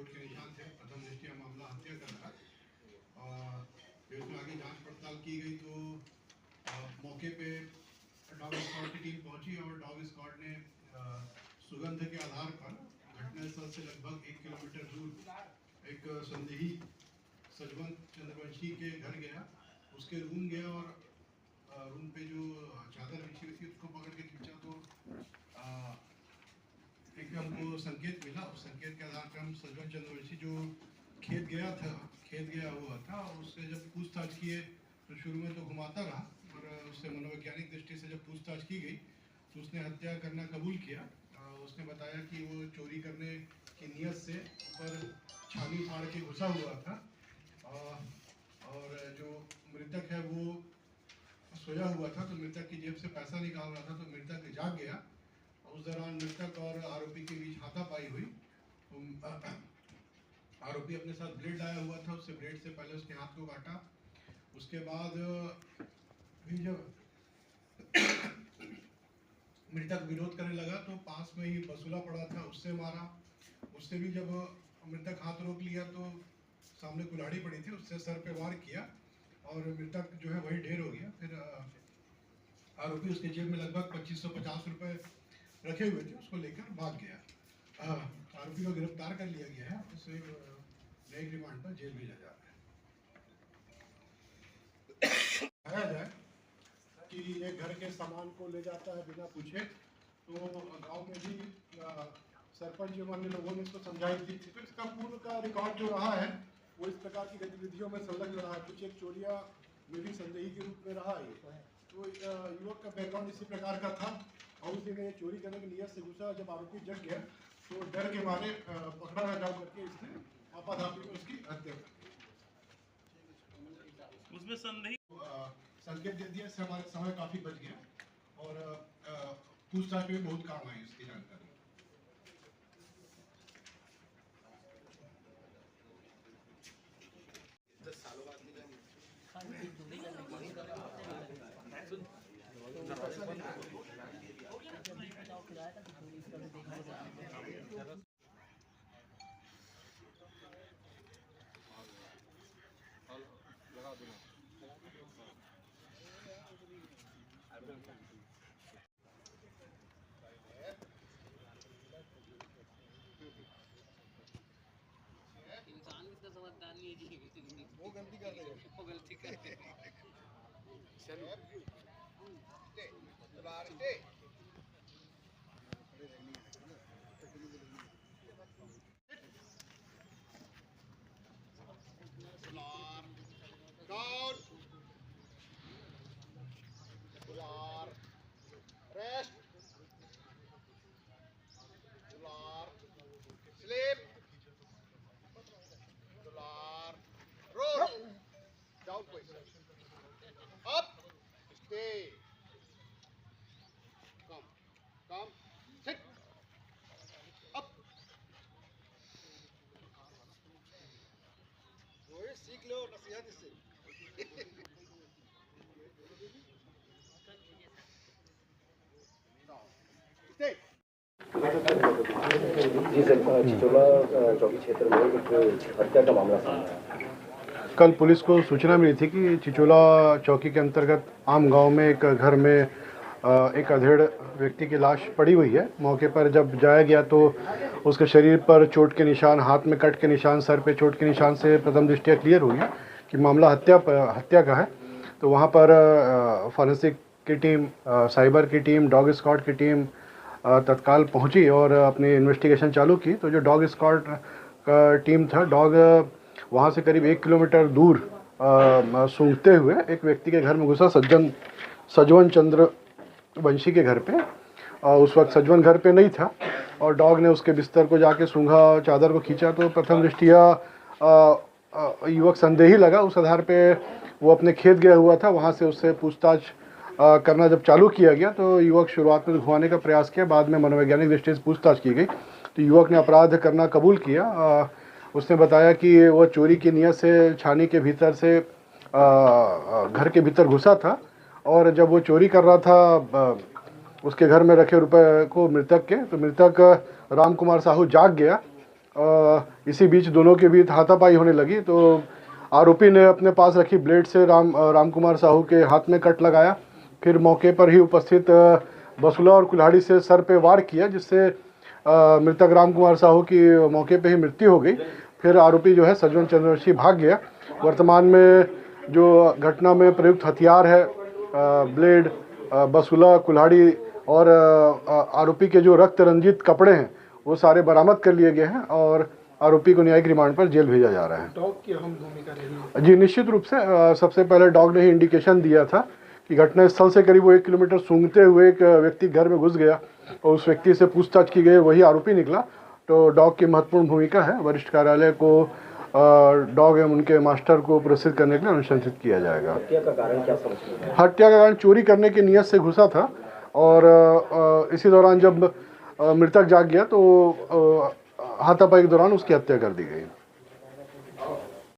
चोट के निशान थे। प्रथम दृष्टया मामला हत्या का था। फिर उसमें आगे जांच पड़ताल की गई तो मौके पे डॉग स्क्वाड की टीम पहुंची और डॉग स्क्वाड ने सुगंध के आधार पर घटनास्थल से लगभग 1 किलोमीटर दूर एक संदेही सजवंत चंद्रवंशी के घर गया, उसके रूम गया और रूम पे जो चादर बिछी हुई थी उसको पकड़ के खींचा तो एक हमको संकेत मिला। उस संकेत के आधार पर हम सजवन चंद्रवंशी जो खेत गया हुआ था और उससे जब पूछताछ किए तो शुरू में तो घुमाता रहा, और उससे मनोवैज्ञानिक दृष्टि से जब पूछताछ की गई तो उसने हत्या करना कबूल किया। उसने बताया कि वो चोरी करने की नियत से ऊपर छानी फाड़ के घुसा हुआ था और जो मृतक है वो सोया हुआ था तो मृतक की जेब से पैसा निकाल रहा था तो मृतक जाग गया। उस दौरान मृतक और आरोपी के बीच हाथापाई हुई। आरोपी अपने साथ ब्लेड लाया हुआ था, उससे ब्लेड से पहले उसके हाथ को काटा। उसके बाद भी जब मृतक विरोध करने लगा तो पास में ही बसूला पड़ा था, उससे मारा। उससे भी जब मृतक हाथ रोक लिया तो सामने कुल्हाड़ी पड़ी थी, उससे सर पे वार किया और मृतक जो है वही ढेर हो गया। फिर आरोपी उसके जेब में लगभग 2550 रुपए रखे हुए थे, उसको लेकर भाग गया। आरोपी को गिरफ्तार कर लिया गया है, उसे न्यायिक रिमांड पर जेल भेजा जा रहा है। जाए कि एक घर के सामान को ले जाता है बिना पूछे, तो गांव में भी सरपंच एवं अन्य लोगों ने इसको समझाई थी। तो इसका पूर्व का रिकॉर्ड जो रहा है वो इस प्रकार की गतिविधियों में संलग्न रहा है। कुछ एक चोरिया में भी संदेही के रूप में रहा है। तो युवक का बैकग्राउंड इसी प्रकार का था और उस दिन चोरी करने की नियत से घुसा। जब आरोपी जग गया तो डर के मारे पकड़ा न जा करके इसने आपाधापी में उसकी हत्या कर दी। उसमें संदेही संकेत दे दिया, इससे हमारे समय काफी बच गया और पूछताछ में बहुत काम आई उसकी जानकारी। 10 सालों बाद समझदार नहीं है, वो गलती कर रहे हैं, वो गलती कर रहे हैं। चलिए सीख लो नसीहत इससे। जी सर, चिचोला चौकी क्षेत्र में एक हत्या का मामला सामने आया। कल पुलिस को सूचना मिली थी कि चिचोला चौकी के अंतर्गत आम गांव में एक घर में एक अधेड़ व्यक्ति की लाश पड़ी हुई है। मौके पर जब जाया गया तो उसके शरीर पर चोट के निशान, हाथ में कट के निशान, सर पे चोट के निशान से प्रथम दृष्टया क्लियर हो गया कि मामला हत्या का है। तो वहाँ पर फॉरेंसिक की टीम, साइबर की टीम, डॉग स्क्वाड की टीम तत्काल पहुंची और अपनी इन्वेस्टिगेशन चालू की। तो जो डॉग स्क्वाड का टीम था, डॉग वहाँ से करीब 1 किलोमीटर दूर सूंघते हुए एक व्यक्ति के घर में घुसा, सजवन चंद्रवंशी के घर पे। उस वक्त सजवन घर पे नहीं था और डॉग ने उसके बिस्तर को जाके सूंघा, चादर को खींचा तो प्रथम दृष्टया युवक संदेही लगा। उस आधार पे वो अपने खेत गया हुआ था, वहाँ से उससे पूछताछ करना जब चालू किया गया तो युवक शुरुआत में घुमाने का प्रयास किया, बाद में मनोवैज्ञानिक दृष्टि से पूछताछ की गई तो युवक ने अपराध करना कबूल किया। उसने बताया कि वो चोरी की नियत से छानी के भीतर से घर के भीतर घुसा था और जब वो चोरी कर रहा था उसके घर में रखे रुपए को मृतक के, तो मृतक राम कुमार साहू जाग गया इसी बीच दोनों के बीच हाथापाई होने लगी, तो आरोपी ने अपने पास रखी ब्लेड से राम कुमार साहू के हाथ में कट लगाया। फिर मौके पर ही उपस्थित बसुला और कुल्हाड़ी से सर पे वार किया, जिससे मृतक राम कुमार साहू की मौके पे ही मृत्यु हो गई। फिर आरोपी जो है सज्जन चंद्रवंशी भाग गया। वर्तमान में जो घटना में प्रयुक्त हथियार है, ब्लेड, बसुला, कुल्हाड़ी और आरोपी के जो रक्त रंजित कपड़े हैं वो सारे बरामद कर लिए गए हैं और आरोपी को न्यायिक रिमांड पर जेल भेजा जा रहा है। डॉग की अहम भूमिका रही है। जी निश्चित रूप से सबसे पहले डॉग ने ही इंडिकेशन दिया था कि घटनास्थल से करीब 1 किलोमीटर सूंघते हुए एक व्यक्ति घर में घुस गया और उस व्यक्ति से पूछताछ की गई, वही आरोपी निकला। तो डॉग की महत्वपूर्ण भूमिका है। वरिष्ठ कार्यालय को डॉग एवं उनके मास्टर को पुरस्कृत करने के लिए अनुशंसित किया जाएगा। हत्या का कारण क्या समझते हैं? हत्या का कारण चोरी करने की नीयत से घुसा था और इसी दौरान जब मृतक जाग गया तो हाथापाई के दौरान उसकी हत्या कर दी गई।